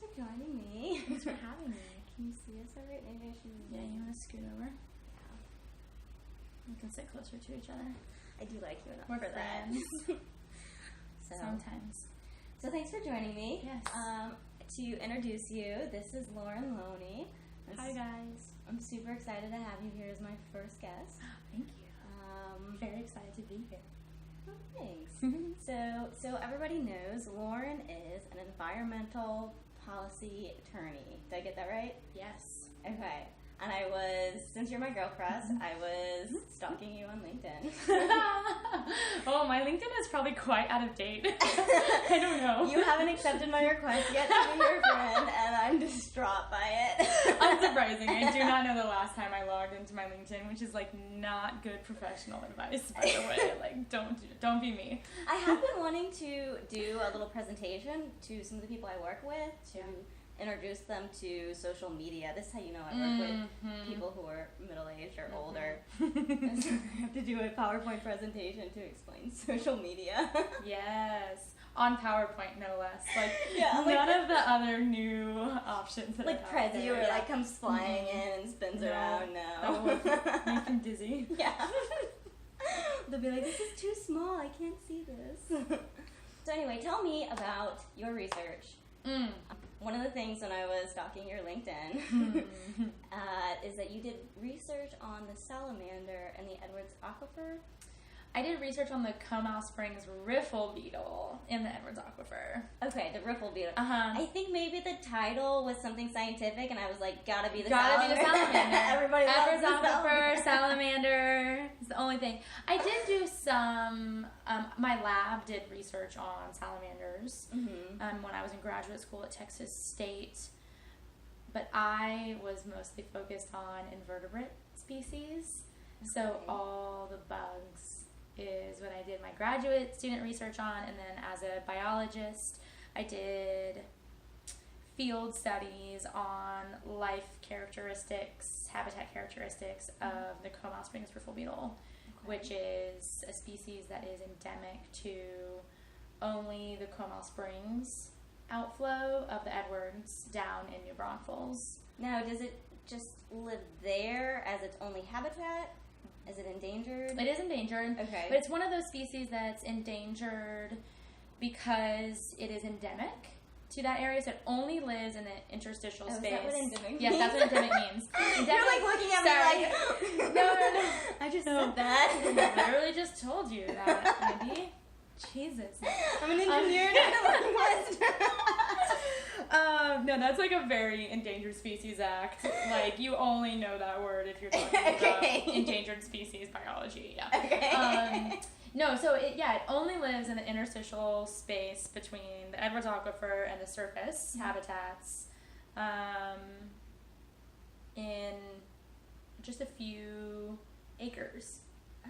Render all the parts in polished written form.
for joining me. Thanks for having me. Can you see us alright? Maybe I should... Yeah, you want to scoot over? Yeah. We can sit closer to each other. I do like you enough We're for friends. that. Sometimes. So thanks for joining me. Yes. To introduce you, this is Loney. Hi, guys. I'm super excited to have you here as my first guest. Thank you. Very excited to be here. Oh, thanks. So everybody knows Lauren is an environmental policy attorney. Did I get that right? Yes. Okay. And since you're my girl crush, I was stalking you on LinkedIn. Oh, my LinkedIn is probably quite out of date. I don't know. You haven't accepted my request yet to be your friend, and I'm distraught by it. Unsurprising. I do not know the last time I logged into my LinkedIn, which is like not good professional advice, by the way. Like, don't be me. I have been wanting to do a little presentation to some of the people I work with to introduce them to social media. This is how you know I work with people who are middle-aged or older. I have to do a PowerPoint presentation to explain social media. Yes. On PowerPoint, no less. Like, Yeah, none of the other new options that like are out Prezi, there. where like comes flying in and spins around. That would make them dizzy. Yeah. They'll be like, this is too small, I can't see this. So anyway, tell me about your research. One of the things when I was stalking your LinkedIn is that you did research on the salamander and the Edwards Aquifer. I did research on the Comal Springs Riffle Beetle in the Edwards Aquifer. Okay, the Riffle Beetle. Uh-huh. I think maybe the title was something scientific, and I was like, gotta be the salamander. Everybody loves Edwards the Aquifer, salamander. It's the only thing. I did do some, my lab did research on salamanders when I was in graduate school at Texas State, but I was mostly focused on invertebrate species. So all the bugs is what I did my graduate student research on, and then as a biologist, I did field studies on life characteristics, habitat characteristics of the Comal Springs Riffle Beetle, which is a species that is endemic to only the Comal Springs outflow of the Edwards down in New Braunfels. Now, does it just live there as its only habitat? Is it endangered? It is endangered. Okay. But it's one of those species that's endangered because it is endemic to that area, so it only lives in the interstitial space. Is that what endemic means? Yes, that's what endemic means. Endemic, You're like looking at me like... No. I just said that. I literally just told you that, Andi. Jesus. I'm an engineer. No, that's like a very Endangered Species Act. Like, you only know that word if you're talking about endangered species biology. Yeah. Okay. No, so it only lives in the interstitial space between the Edwards Aquifer and the surface habitats, in just a few acres.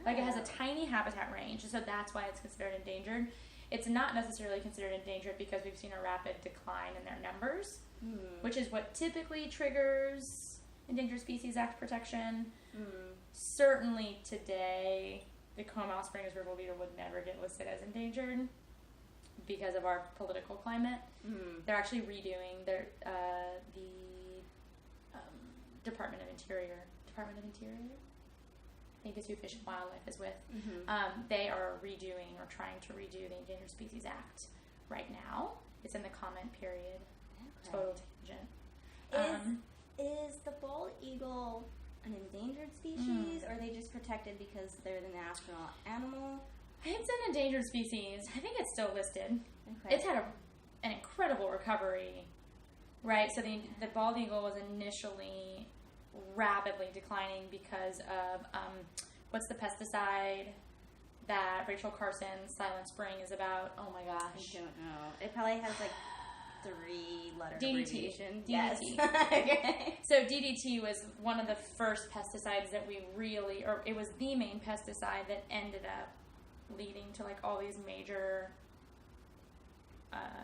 Like, it has a tiny habitat range, so that's why it's considered endangered. It's not necessarily considered endangered because we've seen a rapid decline in their numbers, which is what typically triggers Endangered Species Act protection. Certainly today, the Comal Springs Riffle Beetle would never get listed as endangered because of our political climate. They're actually redoing the Department of Interior. I think it's who Fish and Wildlife is with. They are redoing or trying to redo the Endangered Species Act right now. It's in the comment period. Okay. Total tangent. Is the bald eagle an endangered species, or are they just protected because they're the national animal? It's an endangered species. I think it's still listed. Okay. It's had an incredible recovery, right? So the bald eagle was initially rapidly declining because of what's the pesticide that Rachel Carson's Silent Spring is about? Oh my gosh, I don't know. It probably has like 3-letter abbreviation. DDT. Yes. Okay. So DDT was one of the first pesticides that we really, or it was the main pesticide that ended up leading to like all these major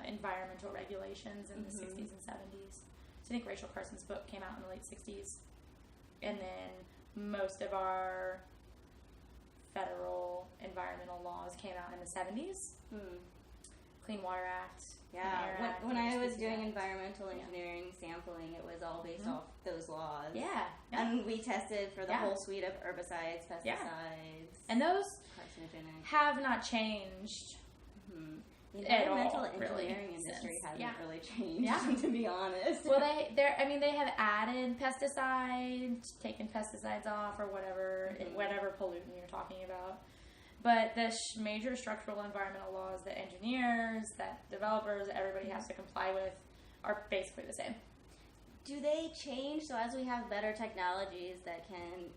environmental regulations in the 60s and 70s. So I think Rachel Carson's book came out in the late 60s. And then most of our federal environmental laws came out in the 70s. Clean Water Act. Yeah, when I was doing environmental engineering sampling, it was all based off those laws. Yeah. And we tested for the whole suite of herbicides, pesticides. And those carcinogenic. have not changed. The environmental engineering industry hasn't really changed, to be honest. Well, they have added pesticides, taken pesticides off, or whatever pollutant you're talking about. But the major structural environmental laws that engineers, that developers, everybody has to comply with are basically the same. Do they change? So as we have better technologies that can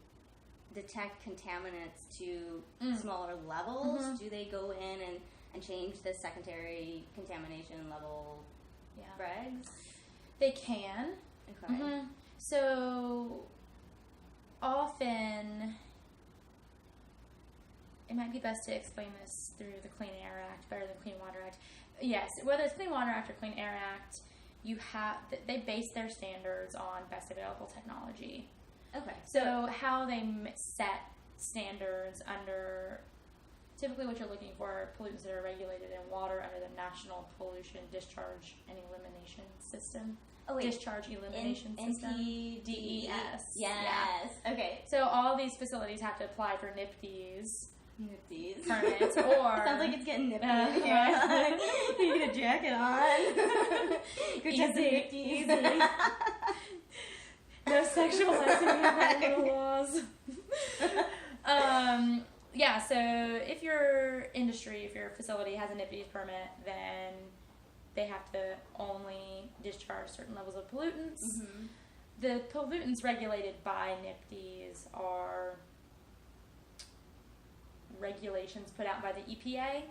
detect contaminants to smaller levels, do they go in and change the secondary contamination level regs? They can. Okay. So often, it might be best to explain this through the Clean Air Act better than Clean Water Act. Yes, whether it's Clean Water Act or Clean Air Act, they base their standards on best available technology. Okay. So how they set standards under, typically what you're looking for are pollutants that are regulated in water under the National Pollution Discharge and Elimination System. Oh, wait. Discharge Elimination System. NPDES. Yes. Yeah. Okay. So all these facilities have to apply for NPDES. Nifties. Permits, or... Sounds like it's getting nifty in here. You get a jacket on. Go check the nifties. No sexualizing environmental laws. So if your facility has a NPDES permit, then they have to only discharge certain levels of pollutants. Mm-hmm. The pollutants regulated by NPDES are regulations put out by the EPA,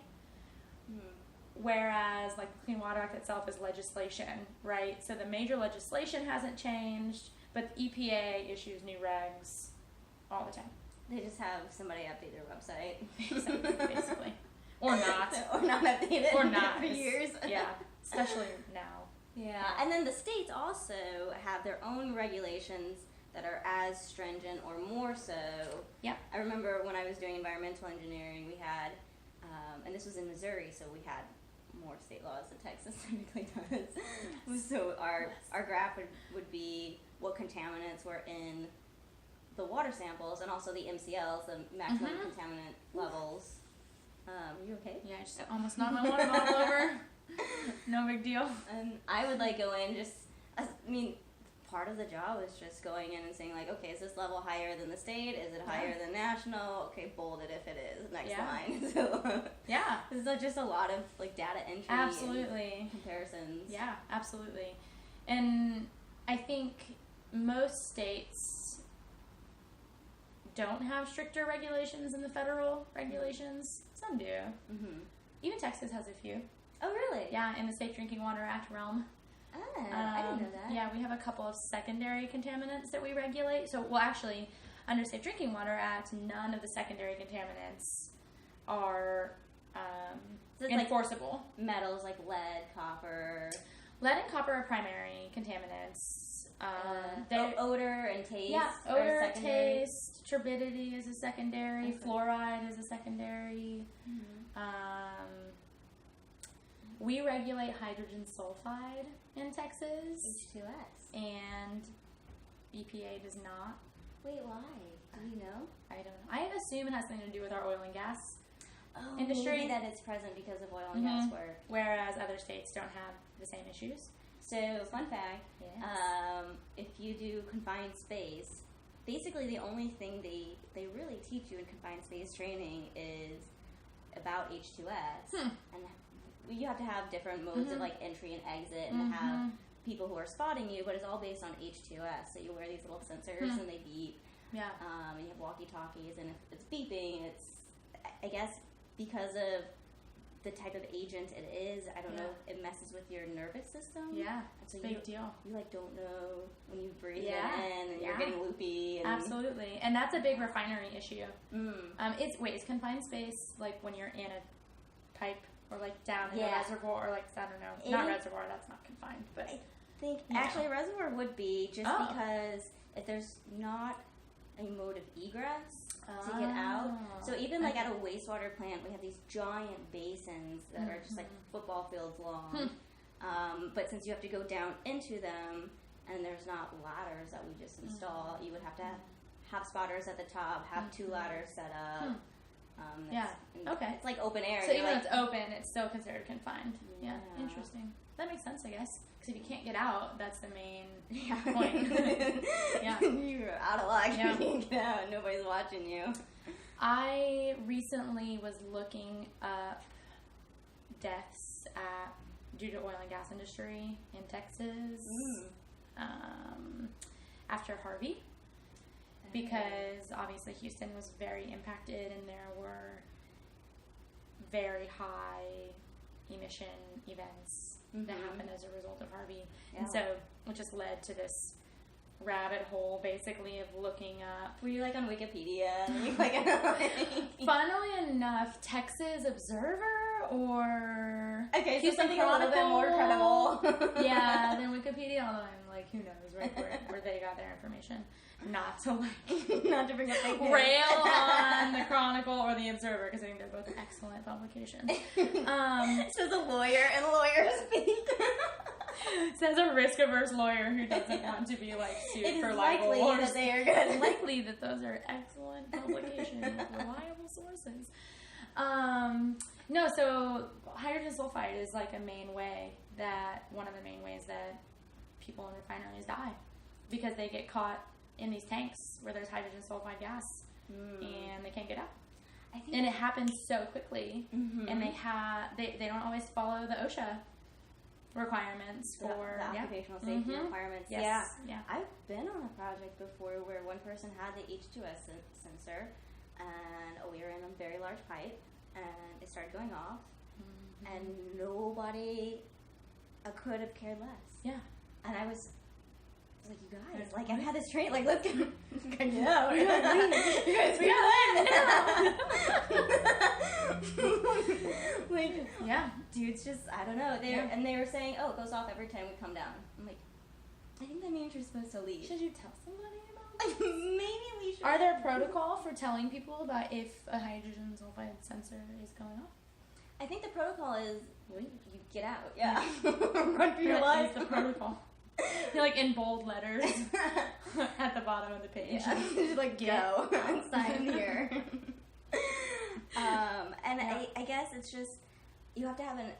whereas like the Clean Water Act itself is legislation, right? So the major legislation hasn't changed, but the EPA issues new regs all the time. They just have somebody update their website. Basically. Or not. Or not update it or not. for years. Yeah, especially now. Yeah, and then the states also have their own regulations that are as stringent or more so. Yeah. I remember when I was doing environmental engineering, we had, and this was in Missouri, so we had more state laws than Texas typically does. So our graph would be what contaminants were in the water samples and also the MCLs, the maximum contaminant levels. You okay? Yeah, I just almost knocked my water bottle over. No big deal. And I would go in part of the job is just going in and saying okay, is this level higher than the state? Is it higher than national? Okay, bold it if it is. Next line. So it's just a lot of data entry. Absolutely. And comparisons. Yeah, absolutely. And I think most states don't have stricter regulations than the federal regulations. Some do. Mm-hmm. Even Texas has a few. Oh, really? Yeah, in the Safe Drinking Water Act realm. Oh, I didn't know that. Yeah, we have a couple of secondary contaminants that we regulate. So, actually, under Safe Drinking Water Act, none of the secondary contaminants are enforceable. Metals like lead, copper. Lead and copper are primary contaminants. Odor and taste. Yeah, odor, taste, turbidity is a secondary. Okay. Fluoride is a secondary. Mm-hmm. We regulate hydrogen sulfide in Texas. H2S. And EPA does not. Wait, why? Do you know? I don't know. I assume it has something to do with our oil and gas industry. Maybe that it's present because of oil and gas work. Whereas other states don't have the same issues. So, fun fact, if you do confined space, basically the only thing they really teach you in confined space training is about H2S. And you have to have different modes of entry and exit and have people who are spotting you, but it's all based on H2S. So you wear these little sensors and they beep. Yeah. And you have walkie-talkies, and if it's beeping, it's, I guess, because of the type of agent it is, I don't know, it messes with your nervous system. Yeah, it's a big deal. You don't know when you breathe it in and you're getting loopy. And absolutely, and that's a big refinery issue. It's confined space, when you're in a pipe or down in a reservoir, or I don't know, not reservoir, that's not confined, but I think actually a reservoir would be just because if there's not a mode of egress to get out. So even at a wastewater plant, we have these giant basins that are just football fields long. But since you have to go down into them, and there's not ladders that we just install, you would have to have spotters at the top, have 2 ladders set up. Okay. It's like open air. So even though it's open, it's still considered confined. Yeah. Interesting. That makes sense, I guess. Because if you can't get out, that's the main point. You're out of luck. Yeah. You can't get out. Nobody's watching you. I recently was looking up deaths due to oil and gas industry in Texas after Harvey. Because obviously Houston was very impacted and there were very high emission events that happened as a result of Harvey. And so it just led to this rabbit hole basically of looking up. Were you like on Wikipedia? Funnily enough, Texas Observer or okay, so something Chronicle, a little bit more credible. Yeah, than Wikipedia, although I'm like, who knows, right, where they got their information. Not to bring up fake news. Rail on the Chronicle or the Observer, because I think they're both excellent publications. Says a lawyer and lawyers speak. Says a risk-averse lawyer who doesn't want to be like sued for libel. It is likely that they are good. It's likely that those are excellent publications with reliable sources. No, so hydrogen sulfide is like one of the main ways that people in refineries die, because they get caught in these tanks where there's hydrogen sulfide gas and they can't get out. And it happens so quickly, and they don't always follow the OSHA requirements for the occupational safety requirements. Yes. Yeah. I've been on a project before where one person had the H2S sensor, and we were in a very large pipe, and it started going off, and nobody could have cared less. Yeah. And I was like, you guys, like, I've had this train, like, let's go. No, you guys, we got like, yeah, dudes just, I don't know. And they were saying, oh, it goes off every time we come down. I'm like, I think that means you're supposed to leave. Should you tell somebody about this? Maybe we should. Are there protocol for telling people about if a hydrogen sulfide sensor is going off? I think the protocol is you get out. Yeah. Run for your What life. is the protocol? You're like in bold letters at the bottom of the page. Yeah. Just like go and sign here. And I guess it's just you have to have an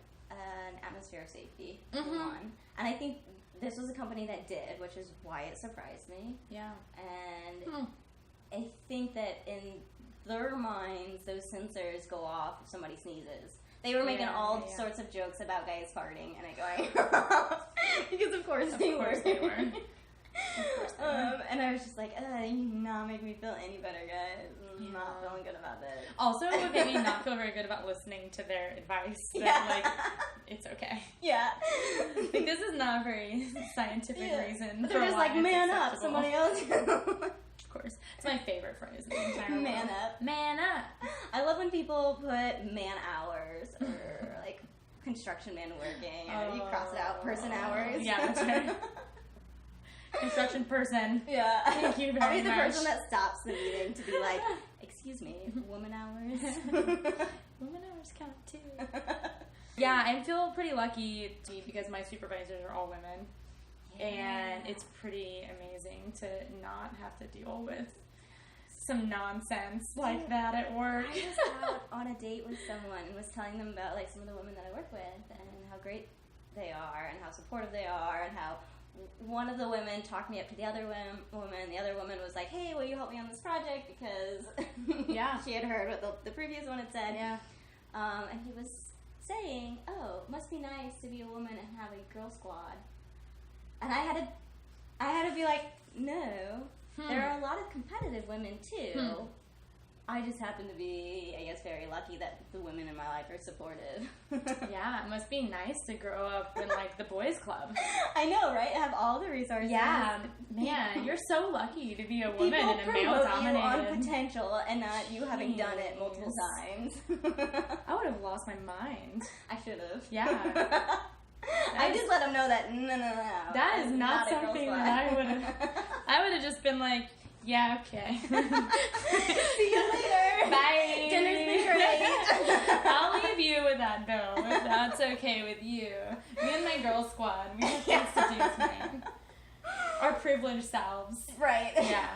atmosphere of safety on, and I think this was a company that did, which is why it surprised me. Yeah. And I think that in their minds, those sensors go off if somebody sneezes. They were making all sorts of jokes about guys farting and it going off. Because of course they were. And I was just like, you not make me feel any better, guys. I'm not feeling good about this. Also, it would make me not feel very good about listening to their advice. That, like, it's okay. Yeah. Like, this is not a very scientific reason. They're just like, man up, somebody else. Of course. It's my favorite phrase in the entire world. Man up. Man up. I love when people put man hours or like construction man working and you cross it out, person hours. Yeah, that's right. Construction person. Yeah. Thank you very much. I'll be the person that stops the meeting to be like, excuse me, woman hours? Woman hours count too. Yeah, I feel pretty lucky because my supervisors are all women. And it's pretty amazing to not have to deal with some nonsense like that at work. I was out on a date with someone and was telling them about like some of the women that I work with and how great they are and how supportive they are and how one of the women talked me up to the other woman. The other woman was like, hey, will you help me on this project? Because she had heard what the previous one had said. Yeah. And he was saying, oh, it must be nice to be a woman and have a girl squad. And I had to be like, no. There are a lot of competitive women too. I just happen to be, I guess, very lucky that the women in my life are supportive. Yeah, it must be nice to grow up in like the boys' club. I know, right? Have all the resources. Yeah, man, you're so lucky to be a woman in a male-dominated. People promote you on potential and not you having done it multiple times. I would have lost my mind. I should have. Yeah. I just let them know that no. That is not something that I would have just been like, Yeah, okay. See you later. Bye. Dinner's been great. I'll leave you with that bill if that's okay with you. Me and my girl squad, we have things to do tonight. Our privileged selves. Right. Yeah.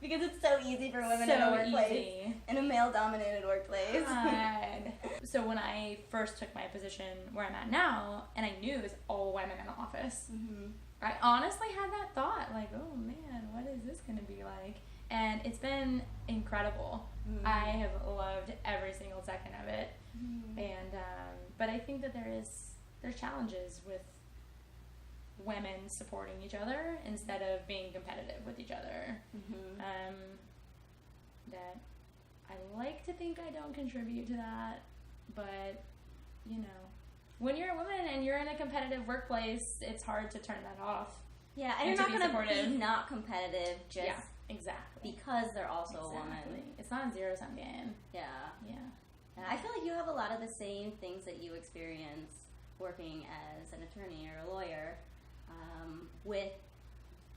Because it's so easy for women in a workplace. In a male-dominated workplace. God. So when I first took my position where I'm at now, and I knew it was all women in the office, I honestly had that thought, like, oh man, what is this going to be like? And it's been incredible. I have loved every single second of it. And but I think that there's challenges with women supporting each other instead of being competitive with each other. That I like to think I don't contribute to that, but you know, when you're a woman and you're in a competitive workplace, it's hard to turn that off. Yeah, and you're not going to be not competitive just exactly because they're also a woman. It's not a zero-sum game. Yeah. And I feel like you have a lot of the same things that you experience working as an attorney or a lawyer, with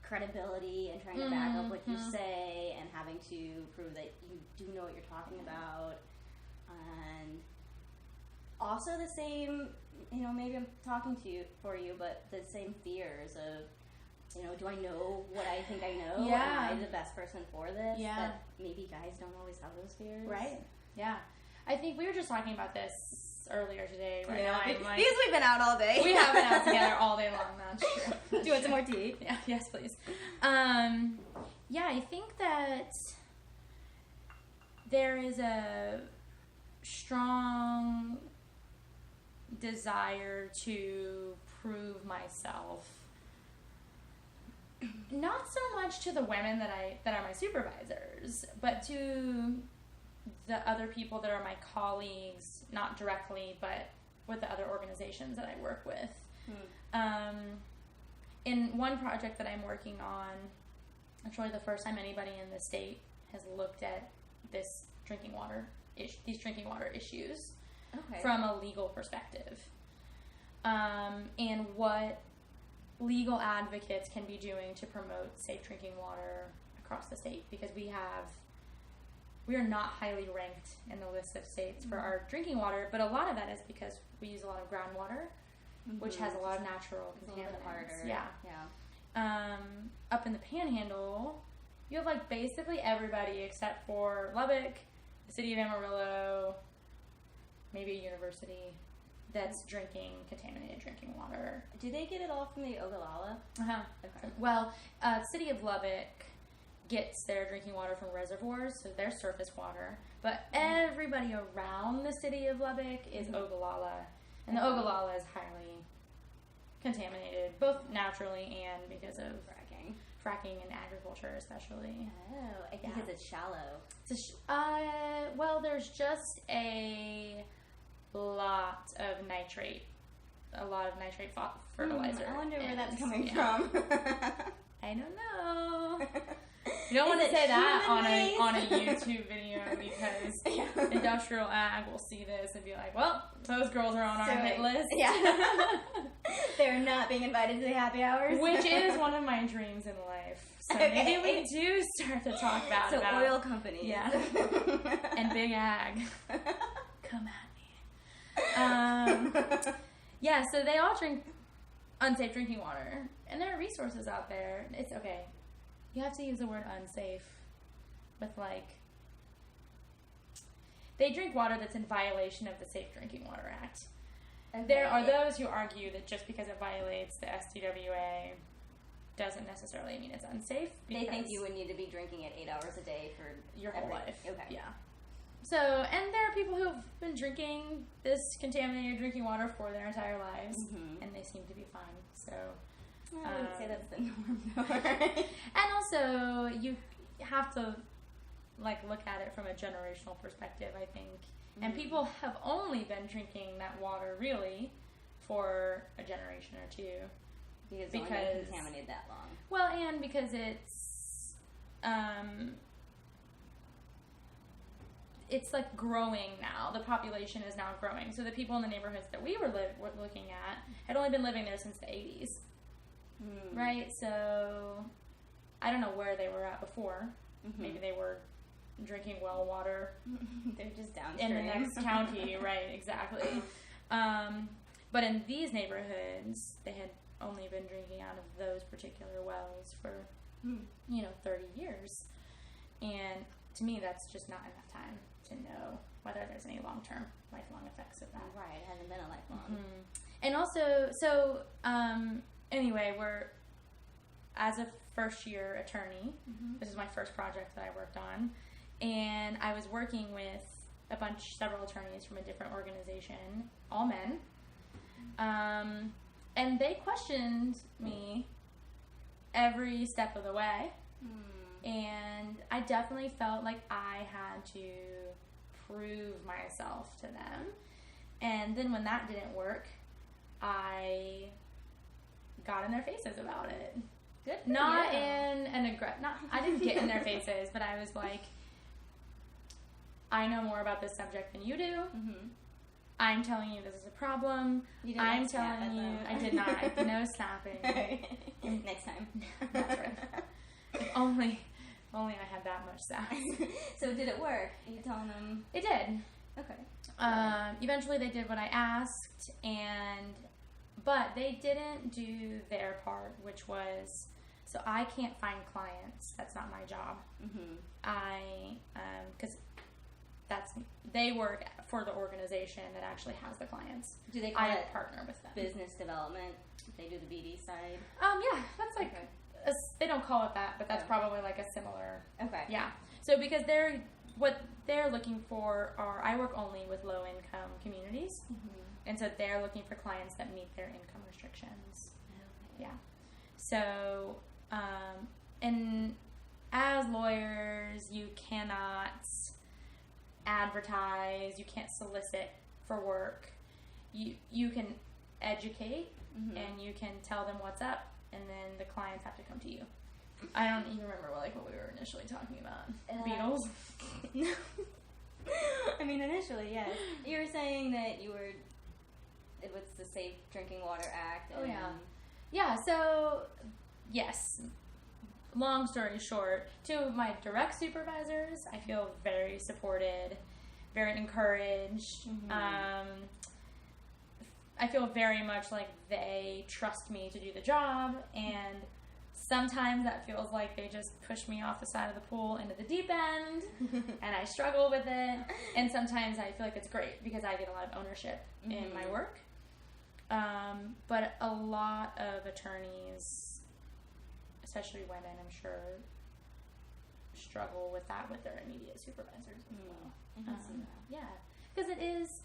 credibility and trying to back up what you say and having to prove that you do know what you're talking about. And also the same, maybe I'm talking to you for you, but the same fears of, do I know what I think I know? Yeah. Am I the best person for this? Yeah. That maybe guys don't always have those fears. Right. Yeah. I think we were just talking about this earlier today. Right now, because we've been out all day. We have been out together all day long. That's true. Do you want some more tea? Yeah. Yes, please. Yeah, I think that there is a strong desire to prove myself. Not so much to the women that are my supervisors, but to the other people that are my colleagues, not directly, but with the other organizations that I work with. In one project that I'm working on, it's really the first time anybody in the state has looked at these drinking water issues from a legal perspective, and what legal advocates can be doing to promote safe drinking water across the state, because we are not highly ranked in the list of states for our drinking water, but a lot of that is because we use a lot of groundwater, which has a lot of natural contaminants. Yeah. Up in the Panhandle, you have basically everybody except for Lubbock, the city of Amarillo, maybe a university that's drinking contaminated drinking water. Do they get it all from the Ogallala? Okay. Well, city of Lubbock gets their drinking water from reservoirs, so their surface water. But everybody around the city of Lubbock is Ogallala. And the Ogallala is highly contaminated, both naturally and because of fracking and agriculture especially. Oh, because it's shallow. Well, there's just a lot of nitrate fertilizer. I wonder where that's coming from. I don't know. You don't want to say that on a YouTube video, because industrial ag will see this and be like, well, those girls are on our hit list. Yeah. They're not being invited to the happy hours. Which is one of my dreams in life. So maybe we do start to talk about oil companies. Yeah. And big ag. Come at me. Yeah, so they all drink unsafe drinking water. And there are resources out there. It's okay. You have to use the word unsafe with they drink water that's in violation of the Safe Drinking Water Act. Okay. There are those who argue that just because it violates the SDWA doesn't necessarily mean it's unsafe. They think you would need to be drinking it 8 hours a day for your whole life. Okay. Yeah. So, and there are people who've been drinking this contaminated drinking water for their entire lives, and they seem to be fine. So, I wouldn't say that's the norm, though. And also, you have to look at it from a generational perspective, I think. And people have only been drinking that water really for a generation or two, because it's only been contaminated that long. Well, and because it's growing now. The population is now growing. So the people in the neighborhoods that we were looking at had only been living there since the 80s. Right? So I don't know where they were at before. Maybe they were drinking well water. They're just downstream. In the next county, right, exactly. But in these neighborhoods, they had only been drinking out of those particular wells for, 30 years. And to me, that's just not enough time to know whether there's any long-term, lifelong effects of that. Right, it hasn't been a lifelong. And also, so, anyway, as a first-year attorney, this is my first project that I worked on, and I was working with several attorneys from a different organization, all men, and they questioned me every step of the way, and I definitely felt like I had to prove myself to them, and then when that didn't work, I got in their faces about it. Good for not you. in an I didn't get in their faces, but I was like, I know more about this subject than you do. I'm telling you this is a problem. I'm telling you, I did not. No snapping. Next time. That's right. If only I had that much sass. So did it work? Are you telling them? It did. Okay. Eventually they did what I asked, but they didn't do their part, which was, so I can't find clients. That's not my job. Because they work for the organization that actually has the clients. Do they call it partner with them? Business development? They do the BD side? Yeah, that's like, they don't call it that, but that's probably like a similar. Okay. Yeah. So because what they're looking for I work only with low income communities. And so they're looking for clients that meet their income restrictions. Okay. Yeah. So, and as lawyers, you cannot advertise, you can't solicit for work. You can educate and you can tell them what's up, and then the clients have to come to you. I don't even remember what we were initially talking about. Beetles? I mean, initially, yes. You were saying that it was the Safe Drinking Water Act. And Yeah, so, yes. Long story short, two of my direct supervisors, I feel very supported, very encouraged. I feel very much like they trust me to do the job, and sometimes that feels like they just push me off the side of the pool into the deep end, and I struggle with it. And sometimes I feel like it's great because I get a lot of ownership in my work. But a lot of attorneys, especially women, I'm sure, struggle with that with their immediate supervisors as well. Yeah, because it is,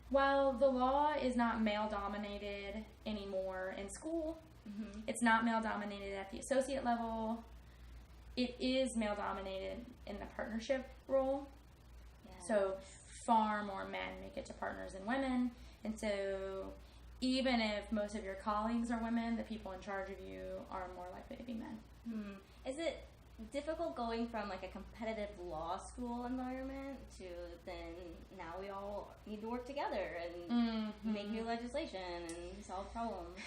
while the law is not male-dominated anymore in school, it's not male-dominated at the associate level, it is male-dominated in the partnership role. Yeah. So far more men make it to partners than women, and so even if most of your colleagues are women, the people in charge of you are more likely to be men. Is it difficult going from like a competitive law school environment to then now we all need to work together and make new legislation and solve problems?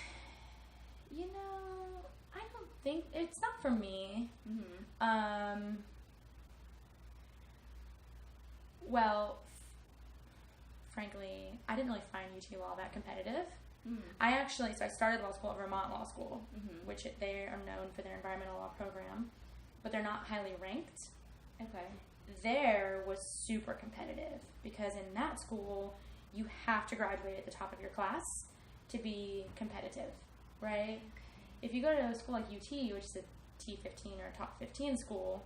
You know, I don't think, it's not for me. Well, frankly, I didn't really find UT Law that competitive. I started law school at Vermont Law School, which they are known for their environmental law program, but they're not highly ranked. Okay. There was super competitive because in that school, you have to graduate at the top of your class to be competitive, right? If you go to a school like UT, which is a T15 or a top 15 school,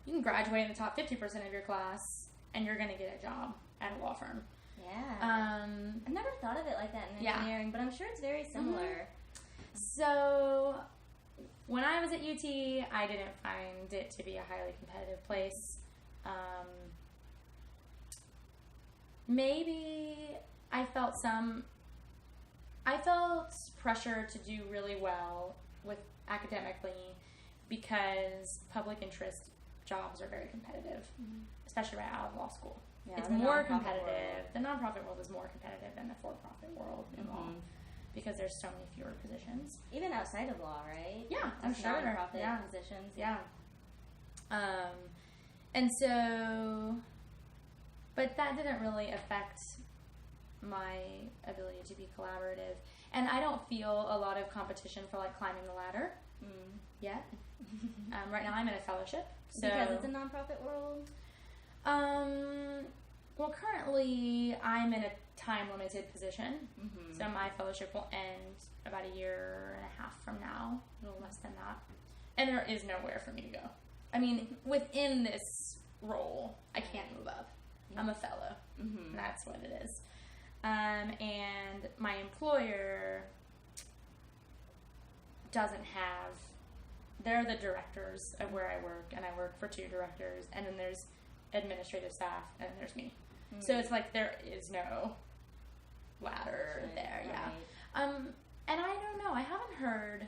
you can graduate in the top 50% of your class and you're going to get a job at a law firm. Yeah. I've never thought of it like that in engineering, but I'm sure it's very similar. So when I was at UT, I didn't find it to be a highly competitive place. Maybe I felt pressure to do really well with academically because public interest jobs are very competitive, especially right out of law school. Yeah, it's more competitive. The nonprofit world is more competitive than the for-profit world in law. because there's so many fewer positions. Even outside of law, right? Yeah, I'm sure. Nonprofit positions. Yeah. And so, but that didn't really affect my ability to be collaborative. And I don't feel a lot of competition for like climbing the ladder yet. Right now I'm in a fellowship. So, because it's a nonprofit world? Well, currently I'm in a time-limited position. So my fellowship will end about a year and a half from now, a little less than that. And there is nowhere for me to go. I mean, within this role, I can't move up. I'm a fellow. That's what it is. And my employer doesn't have, they're the directors of where I work, and I work for 2 directors, and then there's administrative staff, and then there's me. So it's like there is no ladder there, And I don't know, I haven't heard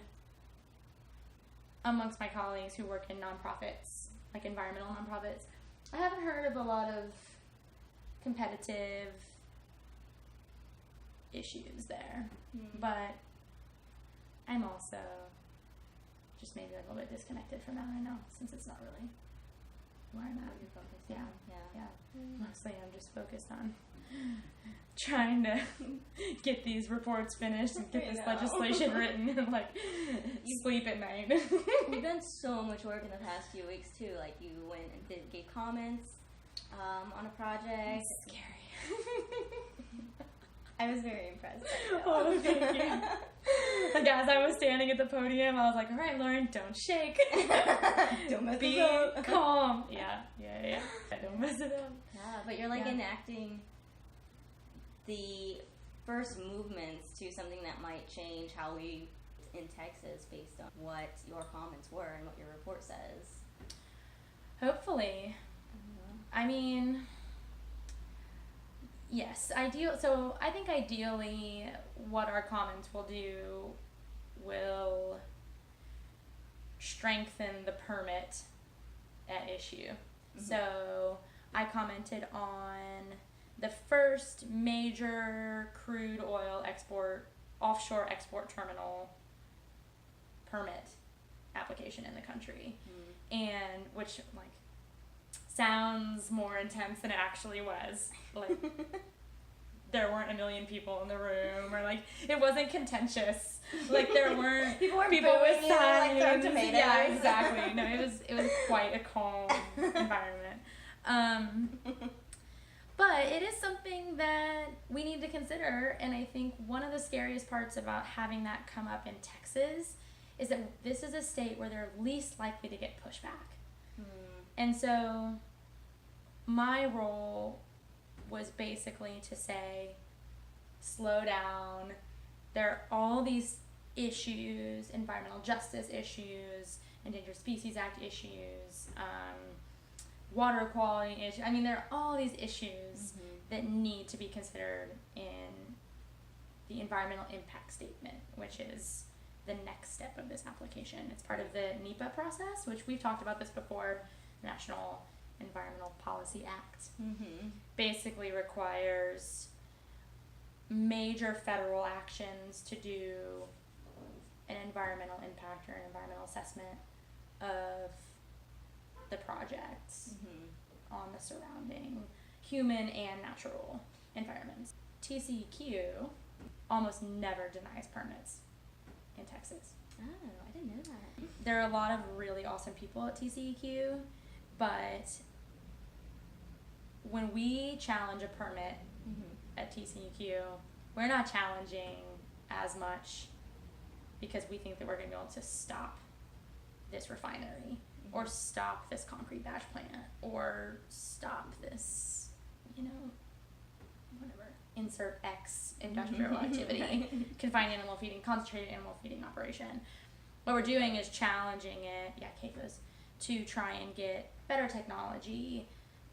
amongst my colleagues who work in nonprofits, like environmental nonprofits, I haven't heard of a lot of competitive issues there. But I'm also just maybe a little bit disconnected from that right now, since it's not really where I'm at. You're focused Yeah. on. Mostly I'm just focused on trying to get these reports finished and get this legislation written and like sleep at night. You've done so much work in the past few weeks too. Like you went and gave comments on a project. It's scary. I was very impressed. Oh, thank you. Like as I was standing at the podium, I was like, all right, Lauren, don't shake. Don't mess Be it up. calm. Yeah. Don't mess it up. Yeah, but you're like enacting the first movements to something that might change how we in Texas based on what your comments were and what your report says. Hopefully. I mean, yes, so I think ideally what our comments will do will strengthen the permit at issue. So I commented on the first major crude oil offshore export terminal permit application in the country. And which like sounds more intense than it actually was. Like there weren't a million people in the room, or like it wasn't contentious. Like there weren't people with signs. Like tomatoes. Yeah, exactly. No, it was quite a calm environment. But it is something that we need to consider, and I think one of the scariest parts about having that come up in Texas is that this is a state where they're least likely to get pushback. And so my role was basically to say, slow down. There are all these issues, environmental justice issues, Endangered Species Act issues, water quality issues. I mean, there are all these issues that need to be considered in the environmental impact statement, which is the next step of this application. It's part of the NEPA process, which we've talked about this before. National Environmental Policy Act basically requires major federal actions to do an environmental impact or an environmental assessment of the projects on the surrounding human and natural environments. TCEQ almost never denies permits in Texas. Oh, I didn't know that. There are a lot of really awesome people at TCEQ, but when we challenge a permit at TCEQ, we're not challenging as much because we think that we're going to be able to stop this refinery or stop this concrete batch plant or stop this, whatever, insert X industrial activity, confined animal feeding, concentrated animal feeding operation. What we're doing is challenging it, CAFOs, to try and get better technology,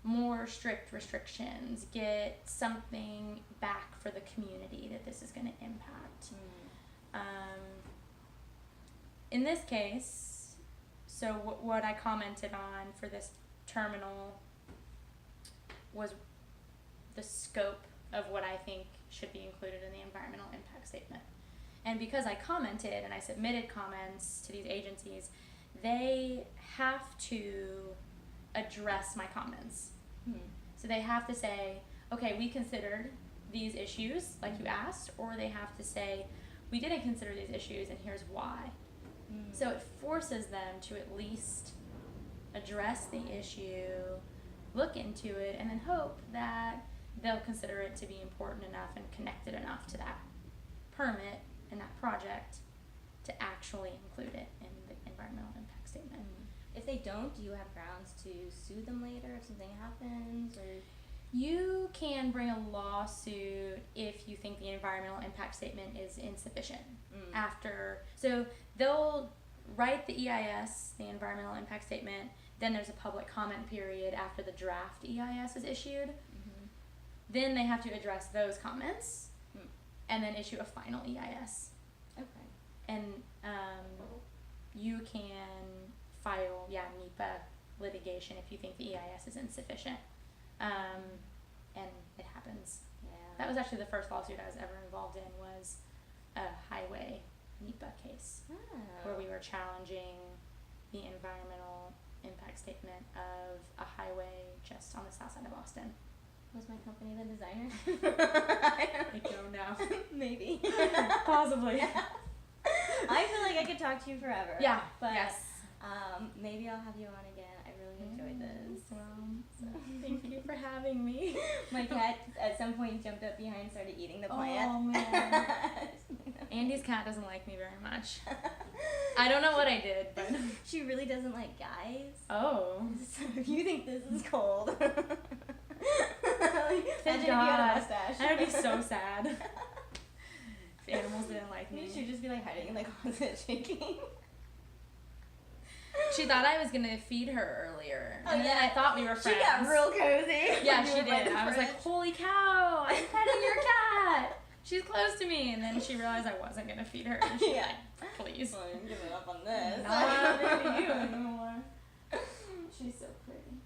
more strict restrictions, get something back for the community that this is going to impact. In this case, so what I commented on for this terminal was the scope of what I think should be included in the environmental impact statement. And because I commented and I submitted comments to these agencies, they have to address my comments. So they have to say, okay, we considered these issues like you asked, or they have to say, we didn't consider these issues and here's why. So it forces them to at least address the issue, look into it, and then hope that they'll consider it to be important enough and connected enough to that permit and that project to actually include it in the environmental impact statement. If they don't, do you have grounds to sue them later if something happens? Or You can bring a lawsuit if you think the environmental impact statement is insufficient. So they'll write the EIS, the environmental impact statement, then there's a public comment period after the draft EIS is issued. Then they have to address those comments and then issue a final EIS. Okay. And you can file, NEPA litigation if you think the EIS is insufficient. And it happens. Yeah. That was actually the first lawsuit I was ever involved in, was a highway NEPA case where we were challenging the environmental impact statement of a highway just on the south side of Austin. Was my company the designer? I don't know. Maybe. Possibly. I feel like I could talk to you forever. Yeah. But yes. Maybe I'll have you on again. I really enjoyed this. Thank you for having me. My cat at some point jumped up behind and started eating the plant. Oh man. Andy's cat doesn't like me very much. I don't know what I did, but she really doesn't like guys. Oh. So if you think this is cold. Thank God. God. If you had a mustache. I would be so sad if animals didn't like me. You should just be like hiding in the closet shaking. She thought I was gonna feed her earlier, Oh, and then I thought we were friends. She got real cozy. Yeah, she did. I was like, "Holy cow! I'm petting your cat. She's close to me." And then she realized I wasn't gonna feed her. And she's like, "Please, well, I'm giving up on this. not into you anymore." She's so pretty.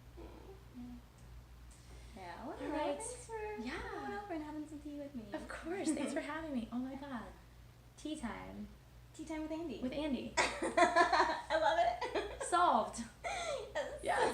Yeah. Well, All right. Thanks for coming over and having some tea with me. Of course. Thanks for having me. Oh my God. Tea time. Tea time with Andy. With Andy. I love it. Solved. Yes. Yeah.